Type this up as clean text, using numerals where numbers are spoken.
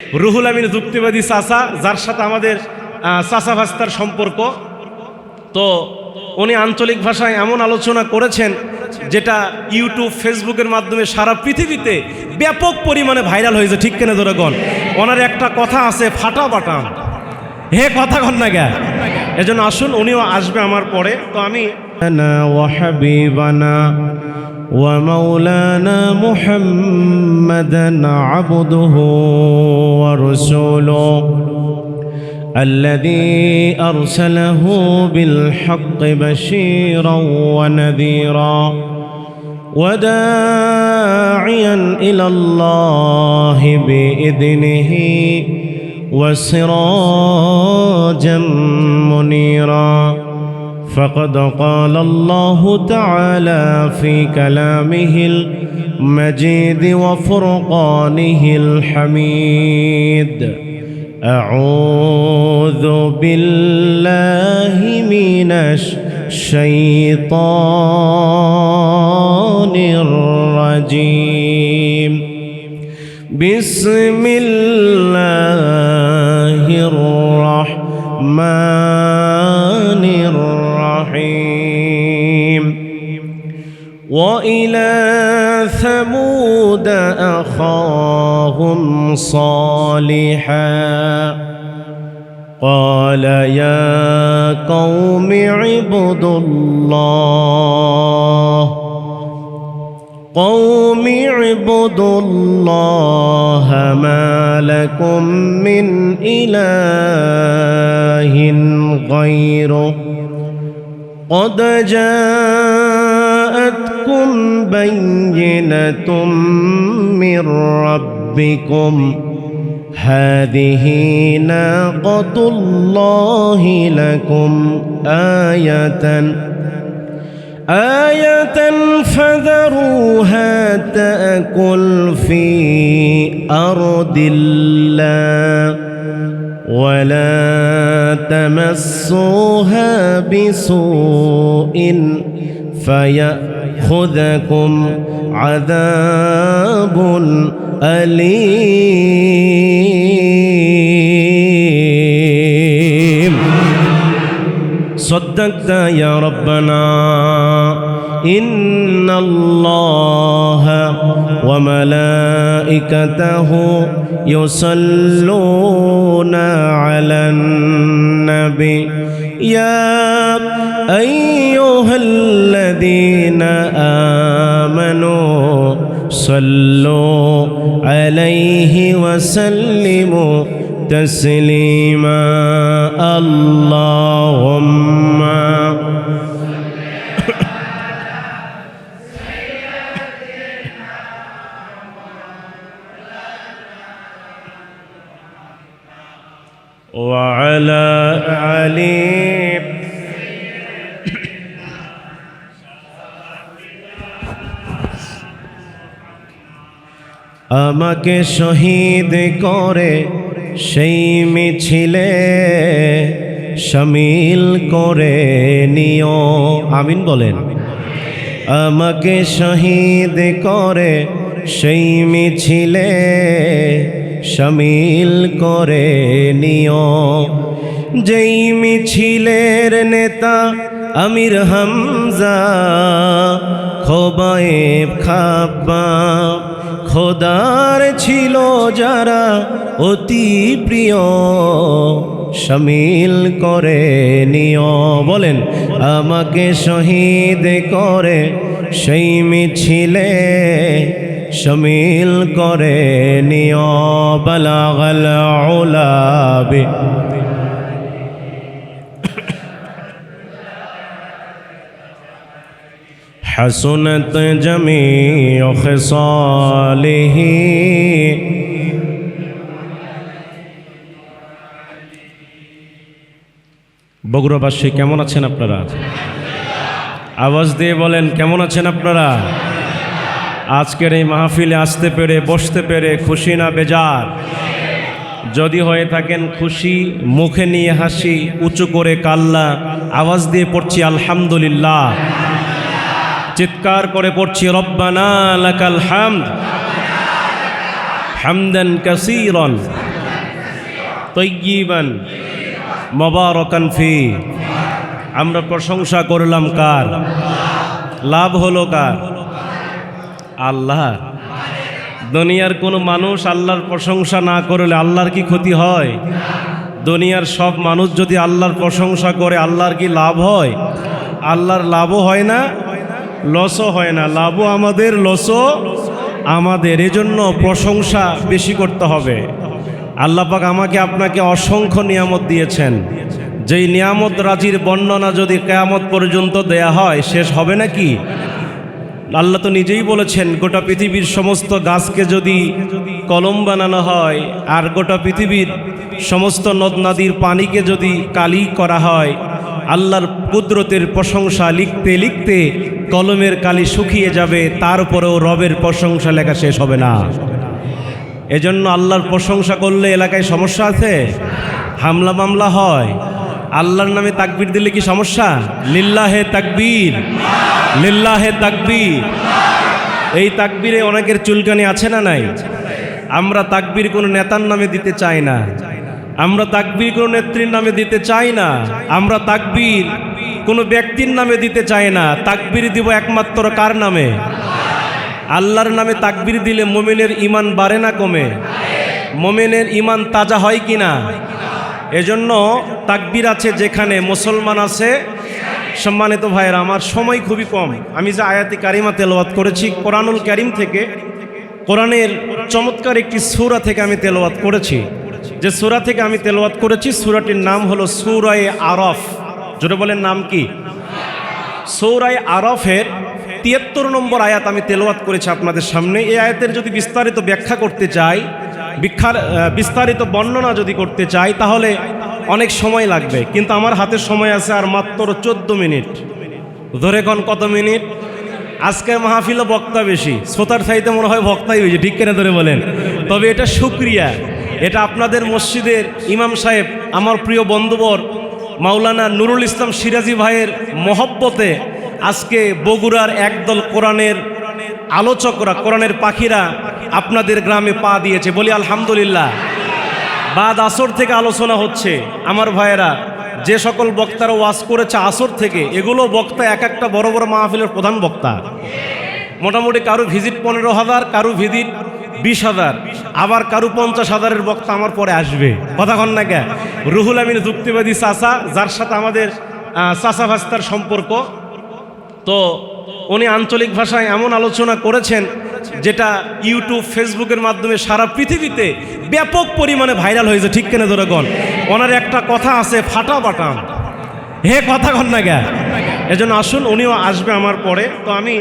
রুহুল আমিন যুক্তিবাদী চাচা, যার সাথে আমাদের চাচা ভাস্তার সম্পর্ক, তো উনি আঞ্চলিক ভাষায় এমন আলোচনা করেছেন যেটা ইউটিউব ফেসবুকের মাধ্যমে সারা পৃথিবীতে ব্যাপক পরিমাণে ভাইরাল হয়েছে। ঠিক কেন ধরেগণ? ওনার একটা কথা আছে, ফাটা বাটাম, হে কথা কন না গা। এজন্য আসুন, উনিও আসবে আমার পরে। তো আমি ওয়াহাবিবানা ومولانا محمدا عبده ورسوله الذي أرسله بالحق بشيرا ونذيرا وداعيا إلى الله بإذنه وسراجا منيرا فقد قال الله تعالى في كلامه المجيد وفرقانه الحميد أعوذ بالله من الشيطان الرجيم بسم الله الرحمن الرحيم وإلى ثمود أخاهم صالحا قال يا قوم اعبدوا الله ما لكم من إله غيره قد جاءتكم بينة من ربكم هذه ناقة الله لكم آية فذروها تأكل في أرض الله ولا تمسوها بسوء فيأخذكم عذاب أليم صدقت يا ربنا إن الله وملائكته يصلون على النبي يا أيها الذين آمنوا صلوا عليه وسلموا تسليما اللهم وعلى علي আমাকে শহীদ করে সেই মিছিলে শামিল করে নিও। আমিন বলেন। আমাকে শহীদ করে সেই মিছিলে শামিল করে নিও। যেই মিছিলের নেতা আমির হামজা খোবায়েব খাব্বাব খোদার ছিল যারা অতি প্রিয় শামিল করে নিও। বলেন, আমাকে শহীদ করে সেই মিছিলে শামিল করে নিও। বালাগাল উলা বি حسنت جميع خصاله বগুড়াবাসী কেমন আছেন আপনারা? আওয়াজ দিয়ে বলেন, কেমন আছেন আপনারা? আজকের এই মাহফিলে আসতে পেরে, বসতে পেরে খুশি না বেজার? যদি হয়ে থাকেন খুশি, মুখে নিয়ে হাসি, উঁচু করে কাল্লা আওয়াজ দিয়ে পড়ছি আলহামদুলিল্লাহ। চিৎকার করে পড়ছি রব্বানা লাকাল হামদ হামদান কাসীরান তয়্যিবান মুবারাকান ফি। আমরা প্রশংসা করলাম কার? লাভ হলো কার? আল্লাহ। দুনিয়ার কোনো মানুষ আল্লাহর প্রশংসা না করলে আল্লাহর কি ক্ষতি হয়? দুনিয়ার সব মানুষ যদি আল্লাহর প্রশংসা করে আল্লাহর কি লাভ হয়? আল্লাহর লাভও হয় না, লসও হয় না। লাভও আমাদের, লসও আমাদের। এজন্য প্রশংসা বেশি করতে হবে। আল্লাহ পাক আমাকে আপনাকে অসংখ্য নিয়ামত দিয়েছেন। যেই নিয়ামত রাজির বর্ণনা যদি কিয়ামত পর্যন্ত দেয়া হয় শেষ হবে নাকি? আল্লাহ তো নিজেই বলেছেন, গোটা পৃথিবীর সমস্ত গাছকে যদি কলম বানানো হয় আর গোটা পৃথিবীর সমস্ত নদ নদীর পানিকে যদি কালি করা হয়, আল্লাহর কুদরতের প্রশংসা লিখতে লিখতে কলমের কালি শুকিয়ে যাবে, তারপরেও রবের প্রশংসা লেখা শেষ হবে না। এজন্য আল্লাহর প্রশংসা করলে এলাকায় সমস্যা আছে? হামলা মামলা হয়? আল্লাহর নামে তাকবীর দিলে কি সমস্যা? লিল্লাহে তাকবীর, লিল্লাহে তাকবীর। এই তাকবীরে অনেকের চুলকানি আছে না নাই? আমরা তাকবীর কোনো নেতার নামে দিতে চাই না, আমরা তাকবীর কোনো নেত্রীর নামে দিতে চাই না, আমরা তাকবীর কোনো ব্যক্তির নামে দিতে চাই না। তাকবীর দিব একমাত্র কার নামে? আল্লাহর নামে তাকবীর দিলে মুমিনের ঈমান বাড়ে না কমে? মুমিনের ঈমান তাজা হয় কি না? এজন্য তাকবীর আছে যেখানে মুসলমান আছে। সম্মানিত ভাইয়েরা, আমার সময় খুবই কম। আমি যে আয়াতে কারিমা তেলাওয়াত করেছি কোরআনুল কারীম থেকে, কোরআনের চমৎকার একটি সূরা থেকে আমি তেলাওয়াত করেছি। যে সূরা থেকে আমি তেলাওয়াত করেছি সূরাটির নাম হলো সূরা আরাফ। জোরে বলেন নাম কি? সূরা আরাফের ৭৩ নম্বর আয়াত আমি তেলাওয়াত করেছি আপনাদের সামনে। এই আয়াতের যদি বিস্তারিত ব্যাখ্যা করতে চাই, বিস্তারিত বর্ণনা যদি করতে চাই তাহলে অনেক সময় লাগবে, কিন্তু আমার হাতে সময় আছে আর মাত্র 14 মিনিট। ধরে কোন কত মিনিট? আজকের মাহফিলও বক্তা বেশি, শ্রোতার চাইতে মনে হয় বক্তাই বেশি, ঠিক কিনা ধরে বলেন? তবে এটা শুকরিয়া, এটা আপনাদের মসজিদের ইমাম সাহেব আমার প্রিয় বন্ধুবর মাওলানা নুরুল ইসলাম সিরাজি ভাইয়ের মহব্বতে আজকে বগুড়ার একদল কোরআনের আলোচকরা, কোরআনের পাখিরা আপনাদের গ্রামে পা দিয়েছে। বলি আলহামদুলিল্লাহ। বাদ আসর থেকে আলোচনা হচ্ছে। আমার ভাইয়েরা, যে সকল বক্তারা ওয়াজ করেছে আসর থেকে, এগুলো বক্তা এক একটা বড় বড় মাহফিলের প্রধান বক্তা। মোটামুটি কারো ভিজিট 15,000, কারো ভিজিট 20,000, আবার কারো 50,000-এর বক্তা আমার পরে আসবে। কথা কন না কে? রুহুল আমিন যুক্তিবাদী চাচা, যার সাথে আমাদের চাচা ভাস্তার সম্পর্ক, তো উনি আঞ্চলিক ভাষায় এমন আলোচনা করেছেন যেটা ইউটিউব ফেসবুকের মাধ্যমে সারা পৃথিবীতে ব্যাপক পরিমাণে ভাইরাল হয়েছে, ঠিক কেন ধরেগণ? ওনার একটা কথা আছে, ফাটা বাটাম। হে কথা কন না গে? এজন্য আসুন, উনিও আসবে আমার পরে। তো আমি